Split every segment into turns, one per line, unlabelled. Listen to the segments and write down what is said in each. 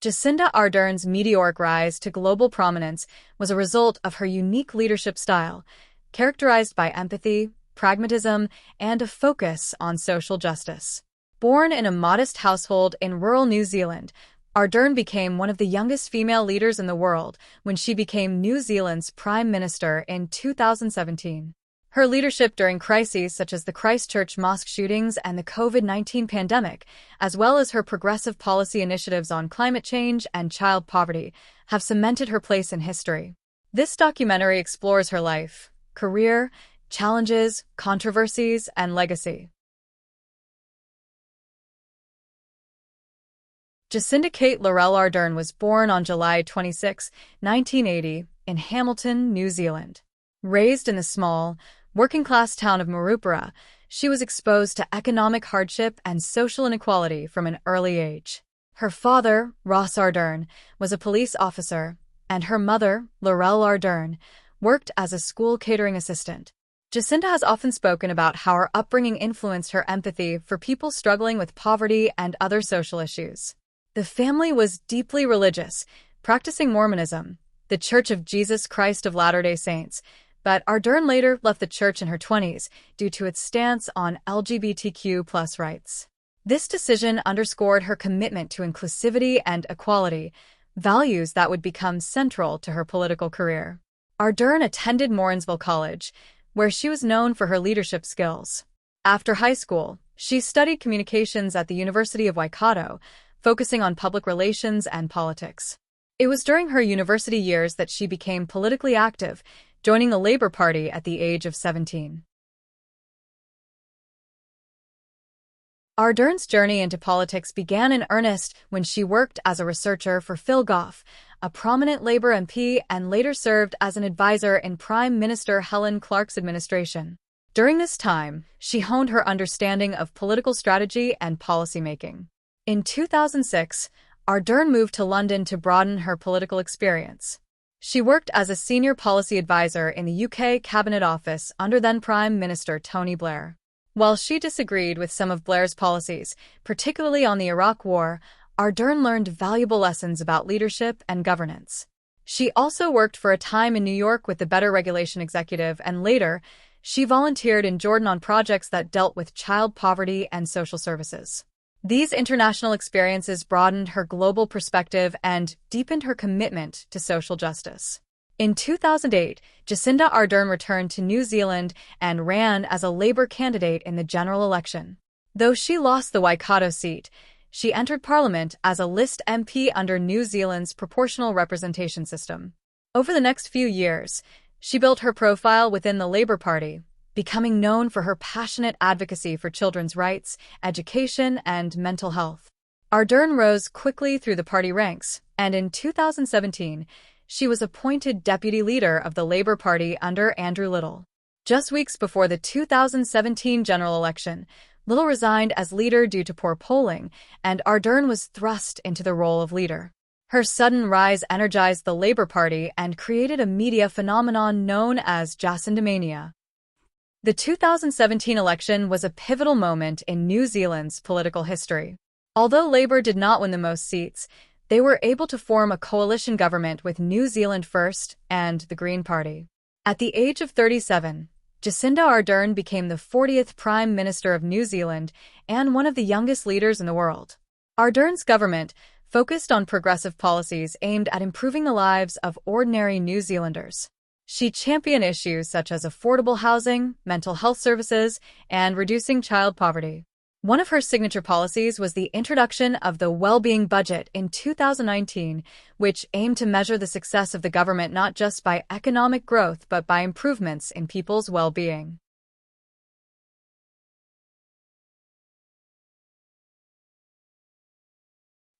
Jacinda Ardern's meteoric rise to global prominence was a result of her unique leadership style, characterized by empathy, pragmatism, and a focus on social justice. Born in a modest household in rural New Zealand, Ardern became one of the youngest female leaders in the world when she became New Zealand's Prime Minister in 2017. Her leadership during crises such as the Christchurch mosque shootings and the COVID-19 pandemic, as well as her progressive policy initiatives on climate change and child poverty, have cemented her place in history. This documentary explores her life, career, challenges, controversies, and legacy. Jacinda Kate Laurel Ardern was born on July 26, 1980, in Hamilton, New Zealand. Raised in the small, working-class town of Murupara, she was exposed to economic hardship and social inequality from an early age. Her father, Ross Ardern, was a police officer, and her mother, Laurel Ardern, worked as a school catering assistant. Jacinda has often spoken about how her upbringing influenced her empathy for people struggling with poverty and other social issues. The family was deeply religious, practicing Mormonism, the Church of Jesus Christ of Latter-day Saints, but Ardern later left the church in her 20s due to its stance on LGBTQ+ rights. This decision underscored her commitment to inclusivity and equality, values that would become central to her political career. Ardern attended Morrinsville College, where she was known for her leadership skills. After high school, she studied communications at the University of Waikato, focusing on public relations and politics. It was during her university years that she became politically active, joining the Labour Party at the age of 17. Ardern's journey into politics began in earnest when she worked as a researcher for Phil Goff, a prominent Labour MP, and later served as an advisor in Prime Minister Helen Clark's administration. During this time, she honed her understanding of political strategy and policymaking. In 2006, Ardern moved to London to broaden her political experience. She worked as a senior policy advisor in the UK Cabinet Office under then Prime Minister Tony Blair. While she disagreed with some of Blair's policies, particularly on the Iraq War, Ardern learned valuable lessons about leadership and governance. She also worked for a time in New York with the Better Regulation Executive, and later, she volunteered in Jordan on projects that dealt with child poverty and social services. These international experiences broadened her global perspective and deepened her commitment to social justice. In 2008, Jacinda Ardern returned to New Zealand and ran as a Labour candidate in the general election. Though she lost the Waikato seat, she entered Parliament as a list MP under New Zealand's proportional representation system. Over the next few years, she built her profile within the Labour Party, becoming known for her passionate advocacy for children's rights, education, and mental health. Ardern rose quickly through the party ranks, and in 2017, she was appointed deputy leader of the Labour Party under Andrew Little. Just weeks before the 2017 general election, Little resigned as leader due to poor polling, and Ardern was thrust into the role of leader. Her sudden rise energized the Labour Party and created a media phenomenon known as Jacindamania. The 2017 election was a pivotal moment in New Zealand's political history. Although Labour did not win the most seats, they were able to form a coalition government with New Zealand First and the Green Party. At the age of 37, Jacinda Ardern became the 40th Prime Minister of New Zealand and one of the youngest leaders in the world. Ardern's government focused on progressive policies aimed at improving the lives of ordinary New Zealanders. She championed issues such as affordable housing, mental health services, and reducing child poverty. One of her signature policies was the introduction of the Wellbeing Budget in 2019, which aimed to measure the success of the government not just by economic growth but by improvements in people's well-being.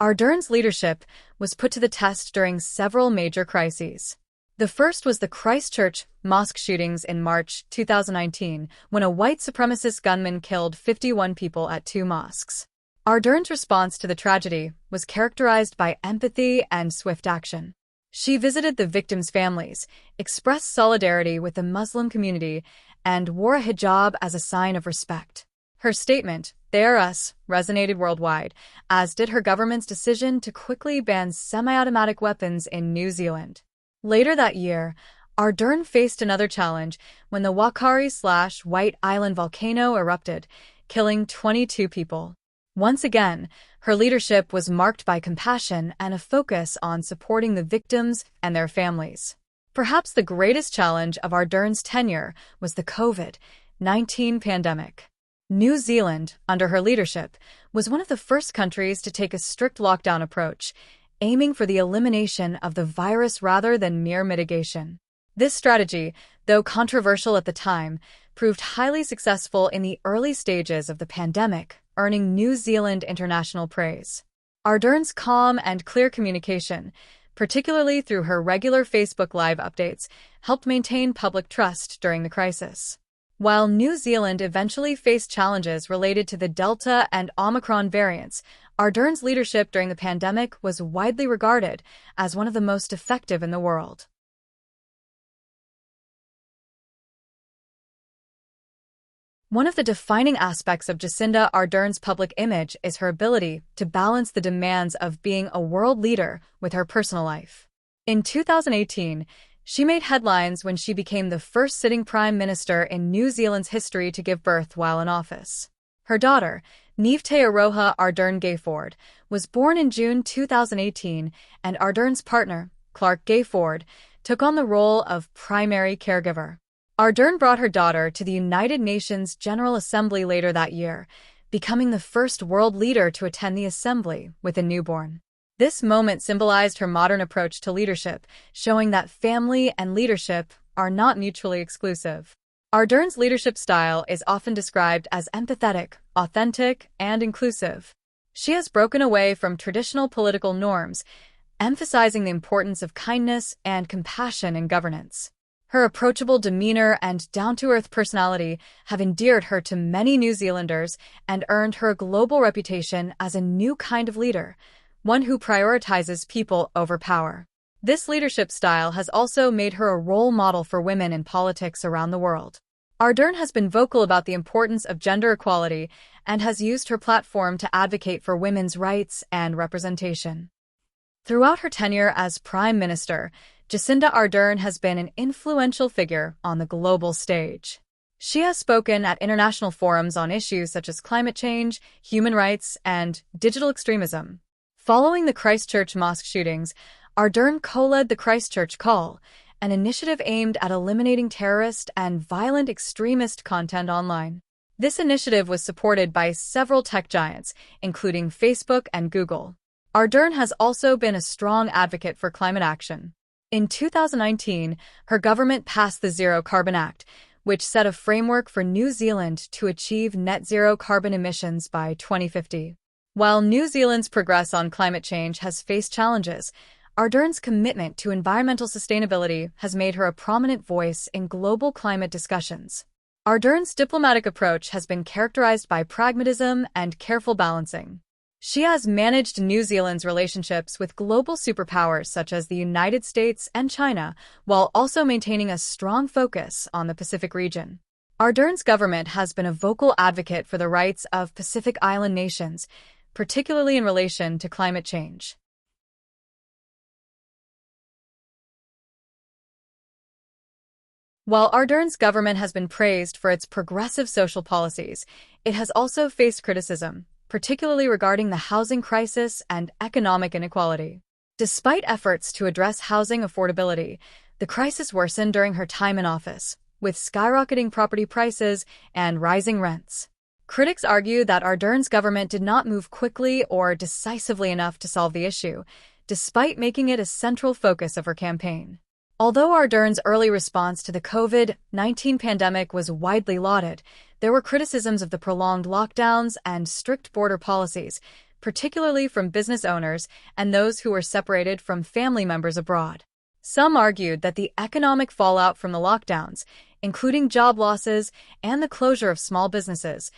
Ardern's leadership was put to the test during several major crises. The first was the Christchurch mosque shootings in March 2019, when a white supremacist gunman killed 51 people at two mosques. Ardern's response to the tragedy was characterized by empathy and swift action. She visited the victims' families, expressed solidarity with the Muslim community, and wore a hijab as a sign of respect. Her statement, "They're us" resonated worldwide, as did her government's decision to quickly ban semi-automatic weapons in New Zealand. Later that year, Ardern faced another challenge when the Wakari/White Island volcano erupted, killing 22 people. Once again, her leadership was marked by compassion and a focus on supporting the victims and their families. Perhaps the greatest challenge of Ardern's tenure was the COVID-19 pandemic. New Zealand, under her leadership, was one of the first countries to take a strict lockdown approach, aiming for the elimination of the virus rather than mere mitigation. This strategy, though controversial at the time, proved highly successful in the early stages of the pandemic, earning New Zealand international praise. Ardern's calm and clear communication, particularly through her regular Facebook Live updates, helped maintain public trust during the crisis. While New Zealand eventually faced challenges related to the Delta and Omicron variants, Ardern's leadership during the pandemic was widely regarded as one of the most effective in the world. One of the defining aspects of Jacinda Ardern's public image is her ability to balance the demands of being a world leader with her personal life. In 2018, she made headlines when she became the first sitting prime minister in New Zealand's history to give birth while in office. Her daughter, Niamh Te-Aroha Ardern Gayford, was born in June 2018, and Ardern's partner, Clark Gayford, took on the role of primary caregiver. Ardern brought her daughter to the United Nations General Assembly later that year, becoming the first world leader to attend the assembly with a newborn. This moment symbolized her modern approach to leadership, showing that family and leadership are not mutually exclusive. Ardern's leadership style is often described as empathetic, authentic, and inclusive. She has broken away from traditional political norms, emphasizing the importance of kindness and compassion in governance. Her approachable demeanor and down-to-earth personality have endeared her to many New Zealanders and earned her a global reputation as a new kind of leader, one who prioritizes people over power. This leadership style has also made her a role model for women in politics around the world. Ardern has been vocal about the importance of gender equality and has used her platform to advocate for women's rights and representation. Throughout her tenure as Prime Minister, Jacinda Ardern has been an influential figure on the global stage. She has spoken at international forums on issues such as climate change, human rights, and digital extremism. Following the Christchurch mosque shootings, Ardern co-led the Christchurch Call, an initiative aimed at eliminating terrorist and violent extremist content online. This initiative was supported by several tech giants, including Facebook and Google. Ardern has also been a strong advocate for climate action. In 2019, her government passed the Zero Carbon Act, which set a framework for New Zealand to achieve net zero carbon emissions by 2050. While New Zealand's progress on climate change has faced challenges, Ardern's commitment to environmental sustainability has made her a prominent voice in global climate discussions. Ardern's diplomatic approach has been characterized by pragmatism and careful balancing. She has managed New Zealand's relationships with global superpowers such as the United States and China, while also maintaining a strong focus on the Pacific region. Ardern's government has been a vocal advocate for the rights of Pacific Island nations, particularly in relation to climate change. While Ardern's government has been praised for its progressive social policies, it has also faced criticism, particularly regarding the housing crisis and economic inequality. Despite efforts to address housing affordability, the crisis worsened during her time in office, with skyrocketing property prices and rising rents. Critics argue that Ardern's government did not move quickly or decisively enough to solve the issue, despite making it a central focus of her campaign. Although Ardern's early response to the COVID-19 pandemic was widely lauded, there were criticisms of the prolonged lockdowns and strict border policies, particularly from business owners and those who were separated from family members abroad. Some argued that the economic fallout from the lockdowns, including job losses and the closure of small businesses,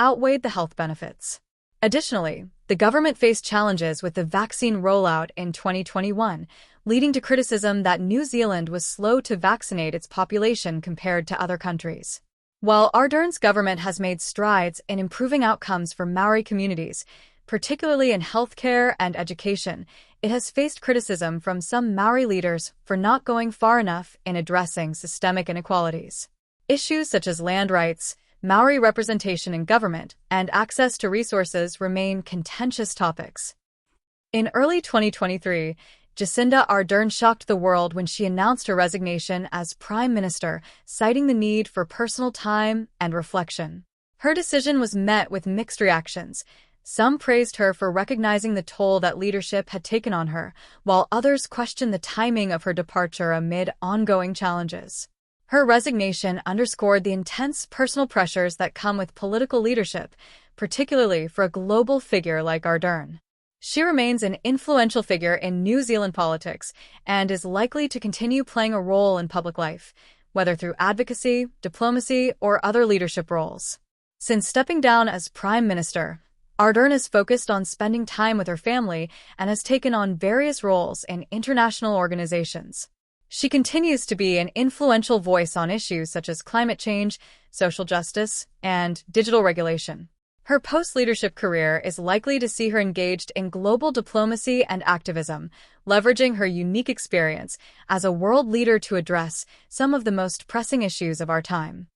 outweighed the health benefits. Additionally, the government faced challenges with the vaccine rollout in 2021, leading to criticism that New Zealand was slow to vaccinate its population compared to other countries. While Ardern's government has made strides in improving outcomes for Maori communities, particularly in healthcare and education, it has faced criticism from some Maori leaders for not going far enough in addressing systemic inequalities. Issues such as land rights, Maori representation in government, and access to resources remain contentious topics. In early 2023, Jacinda Ardern shocked the world when she announced her resignation as Prime Minister, citing the need for personal time and reflection. Her decision was met with mixed reactions. Some praised her for recognizing the toll that leadership had taken on her, while others questioned the timing of her departure amid ongoing challenges. Her resignation underscored the intense personal pressures that come with political leadership, particularly for a global figure like Ardern. She remains an influential figure in New Zealand politics and is likely to continue playing a role in public life, whether through advocacy, diplomacy, or other leadership roles. Since stepping down as Prime Minister, Ardern is focused on spending time with her family and has taken on various roles in international organizations. She continues to be an influential voice on issues such as climate change, social justice, and digital regulation. Her post-leadership career is likely to see her engaged in global diplomacy and activism, leveraging her unique experience as a world leader to address some of the most pressing issues of our time.